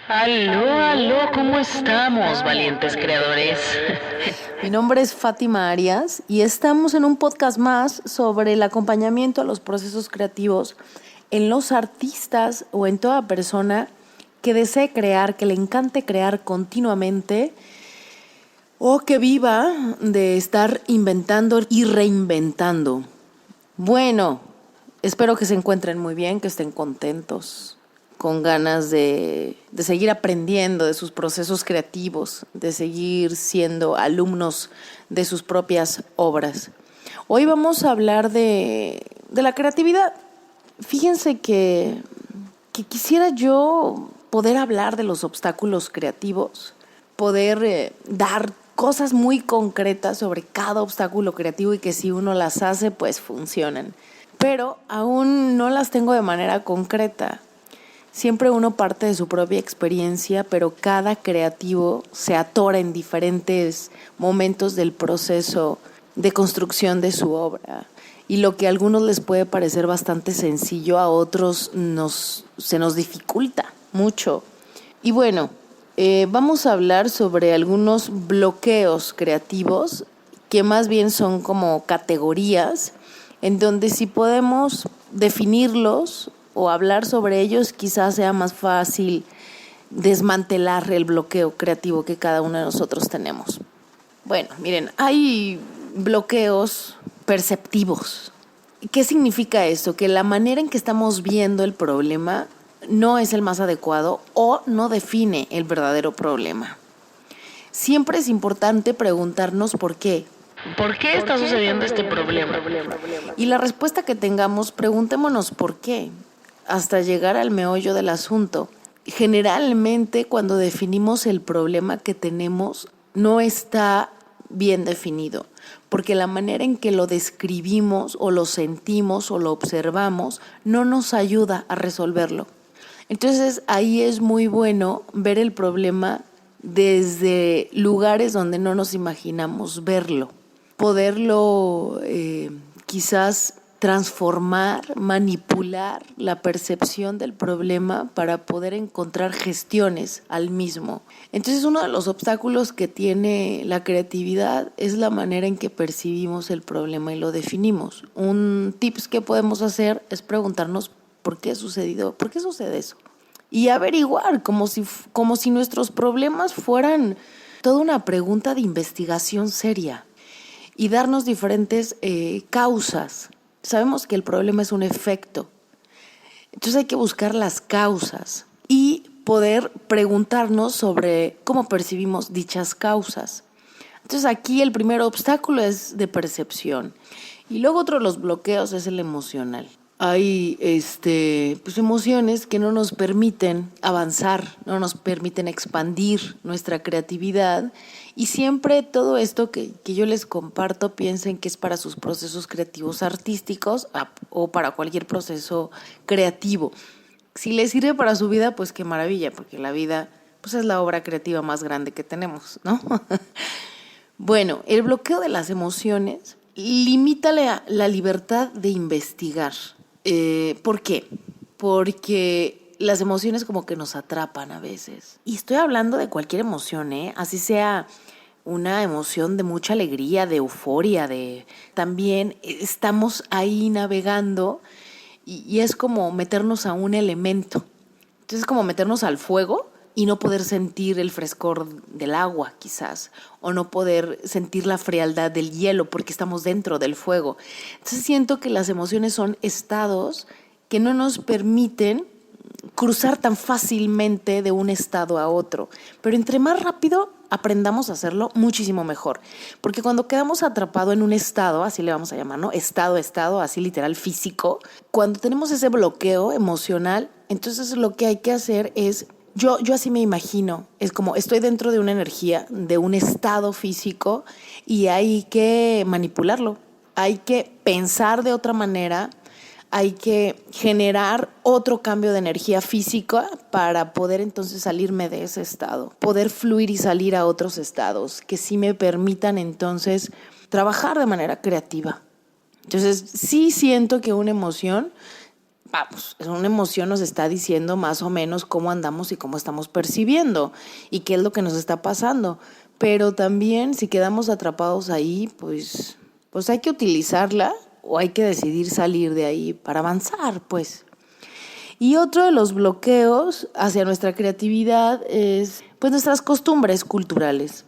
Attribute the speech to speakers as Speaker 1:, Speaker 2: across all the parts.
Speaker 1: Aló, aló, ¿cómo estamos, valientes creadores?
Speaker 2: Mi nombre es Fátima Arias y estamos en un podcast más sobre el acompañamiento a los procesos creativos en los artistas o en toda persona que desee crear, que le encante crear continuamente o que viva de estar inventando y reinventando. Bueno, espero que se encuentren muy bien, que estén contentos, con ganas de seguir aprendiendo de sus procesos creativos, de seguir siendo alumnos de sus propias obras. Hoy vamos a hablar de la creatividad. Fíjense que quisiera yo poder hablar de los obstáculos creativos, poder dar cosas muy concretas sobre cada obstáculo creativo y que si uno las hace, pues funcionan. Pero aún no las tengo de manera concreta. Siempre uno parte de su propia experiencia, pero cada creativo se atora en diferentes momentos del proceso de construcción de su obra. Y lo que a algunos les puede parecer bastante sencillo, a otros se nos dificulta mucho. Y bueno, vamos a hablar sobre algunos bloqueos creativos que más bien son como categorías en donde si podemos definirlos o hablar sobre ellos, quizás sea más fácil desmantelar el bloqueo creativo que cada uno de nosotros tenemos. Bueno, miren, hay bloqueos perceptivos. ¿Qué significa esto? Que la manera en que estamos viendo el problema no es el más adecuado o no define el verdadero problema. Siempre es importante preguntarnos por qué.
Speaker 1: ¿Por qué está sucediendo este problema?
Speaker 2: Y la respuesta que tengamos, preguntémonos por qué, hasta llegar al meollo del asunto. Generalmente, cuando definimos el problema que tenemos, no está bien definido, porque la manera en que lo describimos o lo sentimos o lo observamos no nos ayuda a resolverlo. Entonces ahí es muy bueno ver el problema desde lugares donde no nos imaginamos verlo, poderlo quizás transformar, manipular la percepción del problema para poder encontrar gestiones al mismo. Entonces uno de los obstáculos que tiene la creatividad es la manera en que percibimos el problema y lo definimos. Un tips que podemos hacer es preguntarnos ¿por qué sucede eso? Y averiguar como si nuestros problemas fueran toda una pregunta de investigación seria y darnos diferentes causas. Sabemos que el problema es un efecto, entonces hay que buscar las causas y poder preguntarnos sobre cómo percibimos dichas causas. Entonces aquí el primer obstáculo es de percepción y luego otro de los bloqueos es el emocional. Hay emociones que no nos permiten avanzar, no nos permiten expandir nuestra creatividad y siempre todo esto que yo les comparto piensen que es para sus procesos creativos artísticos o para cualquier proceso creativo. Si les sirve para su vida, pues qué maravilla, porque la vida pues es la obra creativa más grande que tenemos, ¿no? Bueno, el bloqueo de las emociones limita la libertad de investigar. ¿Por qué? Porque las emociones como que nos atrapan a veces. Y estoy hablando de cualquier emoción, así sea una emoción de mucha alegría, de euforia, también estamos ahí navegando y es como meternos a un elemento. Entonces es como meternos al fuego y no poder sentir el frescor del agua quizás, o no poder sentir la frialdad del hielo porque estamos dentro del fuego. Entonces siento que las emociones son estados que no nos permiten cruzar tan fácilmente de un estado a otro, pero entre más rápido aprendamos a hacerlo, muchísimo mejor, porque cuando quedamos atrapados en un estado, así le vamos a llamar, ¿no? Estado, así literal físico, cuando tenemos ese bloqueo emocional, entonces lo que hay que hacer es yo así me imagino, es como estoy dentro de una energía, de un estado físico y hay que manipularlo, hay que pensar de otra manera, hay que generar otro cambio de energía física para poder entonces salirme de ese estado, poder fluir y salir a otros estados que sí me permitan entonces trabajar de manera creativa. Entonces sí siento que una emoción vamos, una emoción nos está diciendo más o menos cómo andamos y cómo estamos percibiendo y qué es lo que nos está pasando. Pero también si quedamos atrapados ahí, pues hay que utilizarla o hay que decidir salir de ahí para avanzar, pues. Y otro de los bloqueos hacia nuestra creatividad es pues nuestras costumbres culturales.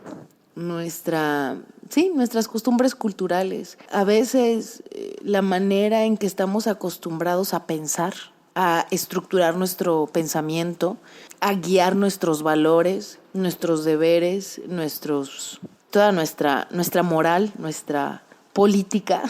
Speaker 2: Nuestras costumbres culturales. A veces la manera en que estamos acostumbrados a pensar, a estructurar nuestro pensamiento, a guiar nuestros valores, nuestros deberes, toda nuestra moral, nuestra política,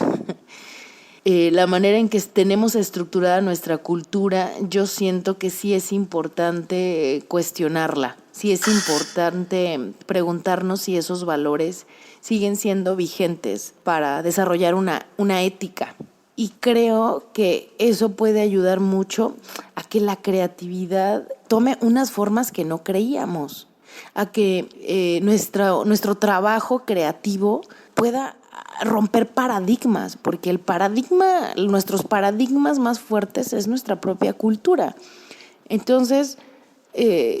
Speaker 2: la manera en que tenemos estructurada nuestra cultura, yo siento que sí es importante cuestionarla. Sí es importante preguntarnos si esos valores siguen siendo vigentes para desarrollar una ética. Y creo que eso puede ayudar mucho a que la creatividad tome unas formas que no creíamos, a que nuestro trabajo creativo pueda romper paradigmas, porque nuestros paradigmas más fuertes es nuestra propia cultura. Entonces,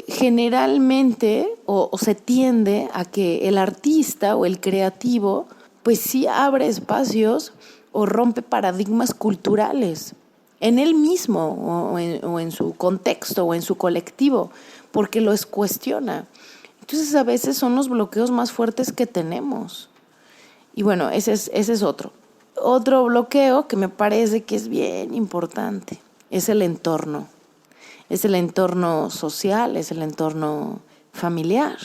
Speaker 2: generalmente o se tiende a que el artista o el creativo pues sí abre espacios o rompe paradigmas culturales en él mismo o en su contexto o en su colectivo, porque los cuestiona. Entonces a veces son los bloqueos más fuertes que tenemos. Y bueno, ese es otro. Otro bloqueo que me parece que es bien importante es el entorno. Es el entorno social, es el entorno familiar,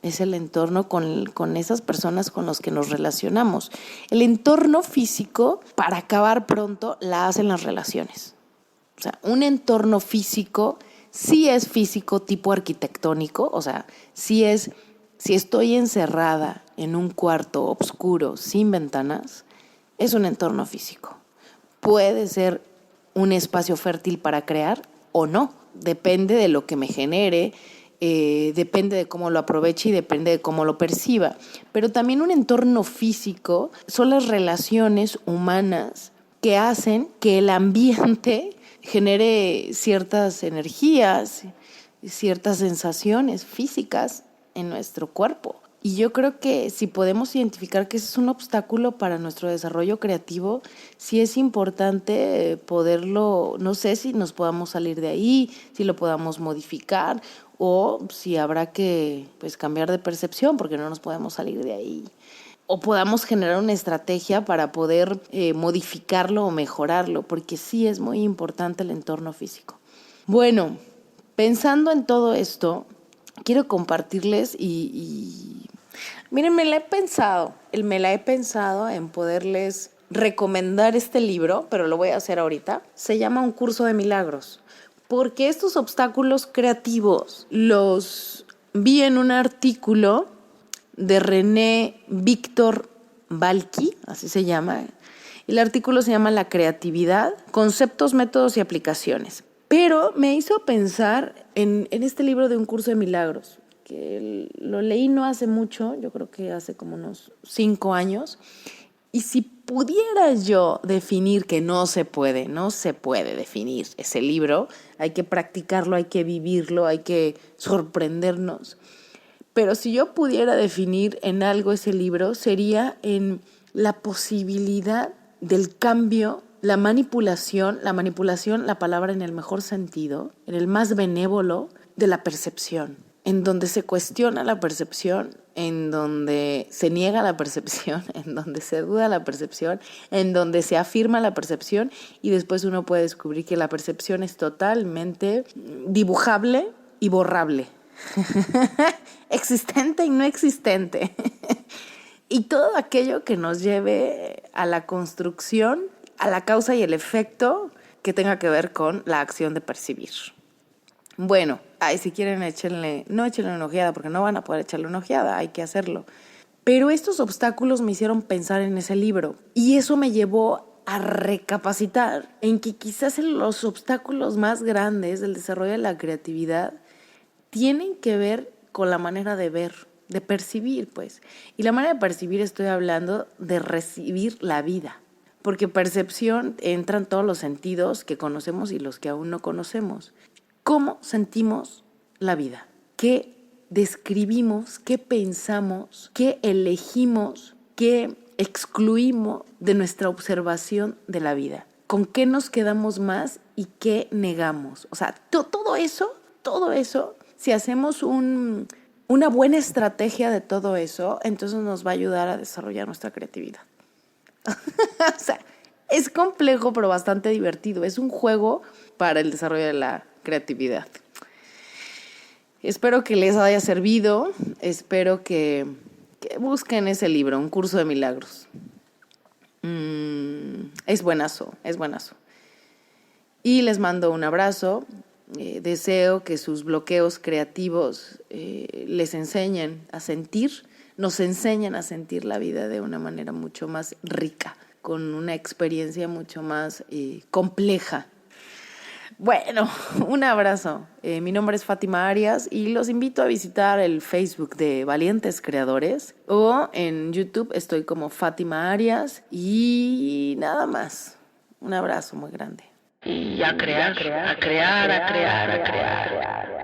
Speaker 2: es el entorno con esas personas con las que nos relacionamos. El entorno físico, para acabar pronto, la hacen las relaciones. O sea, un entorno físico sí es físico tipo arquitectónico, o sea, si estoy encerrada en un cuarto oscuro sin ventanas, es un entorno físico. Puede ser un espacio fértil para crear o no, depende de lo que me genere, depende de cómo lo aproveche y depende de cómo lo perciba. Pero también un entorno físico son las relaciones humanas que hacen que el ambiente genere ciertas energías, ciertas sensaciones físicas en nuestro cuerpo. Y yo creo que si podemos identificar que ese es un obstáculo para nuestro desarrollo creativo, sí es importante poderlo, no sé si nos podamos salir de ahí, si lo podamos modificar o si habrá que pues cambiar de percepción porque no nos podemos salir de ahí. O podamos generar una estrategia para poder modificarlo o mejorarlo, porque sí es muy importante el entorno físico. Bueno, pensando en todo esto, quiero compartirles y miren, me la he pensado en poderles recomendar este libro, pero lo voy a hacer ahorita. Se llama Un curso de milagros, porque estos obstáculos creativos los vi en un artículo de René Víctor Balki, así se llama. El artículo se llama La creatividad, conceptos, métodos y aplicaciones. Pero me hizo pensar en este libro de Un curso de milagros, que lo leí no hace mucho, yo creo que hace como unos 5 años. Y si pudiera yo definir, que no se puede definir ese libro, hay que practicarlo, hay que vivirlo, hay que sorprendernos. Pero si yo pudiera definir en algo ese libro, sería en la posibilidad del cambio, la manipulación, la palabra en el mejor sentido, en el más benévolo, de la percepción, en donde se cuestiona la percepción, en donde se niega la percepción, en donde se duda la percepción, en donde se afirma la percepción y después uno puede descubrir que la percepción es totalmente dibujable y borrable. Existente y no existente. Y todo aquello que nos lleve a la construcción, a la causa y el efecto que tenga que ver con la acción de percibir. Bueno, si quieren no échenle una ojeada, porque no van a poder echarle una ojeada, hay que hacerlo. Pero estos obstáculos me hicieron pensar en ese libro y eso me llevó a recapacitar en que quizás los obstáculos más grandes del desarrollo de la creatividad tienen que ver con la manera de ver, de percibir, pues. Y la manera de percibir estoy hablando de recibir la vida. porque percepción entran todos los sentidos que conocemos y los que aún no conocemos. ¿Cómo sentimos la vida? ¿Qué describimos? ¿Qué pensamos? ¿Qué elegimos? ¿Qué excluimos de nuestra observación de la vida? ¿Con qué nos quedamos más y qué negamos? O sea, todo eso, si hacemos una buena estrategia de todo eso, entonces nos va a ayudar a desarrollar nuestra creatividad. O sea, es complejo pero bastante divertido. Es un juego para el desarrollo de la creatividad. Espero que les haya servido. Espero que busquen ese libro, Un Curso de Milagros. Es buenazo. Y les mando un abrazo. Deseo que sus bloqueos creativos les enseñen a sentir, nos enseñan a sentir la vida de una manera mucho más rica, con una experiencia mucho más compleja. Bueno, un abrazo. Mi nombre es Fátima Arias y los invito a visitar el Facebook de Valientes Creadores, o en YouTube estoy como Fátima Arias, y nada más. Un abrazo muy grande.
Speaker 1: Y a crear, a crear, a crear, a crear.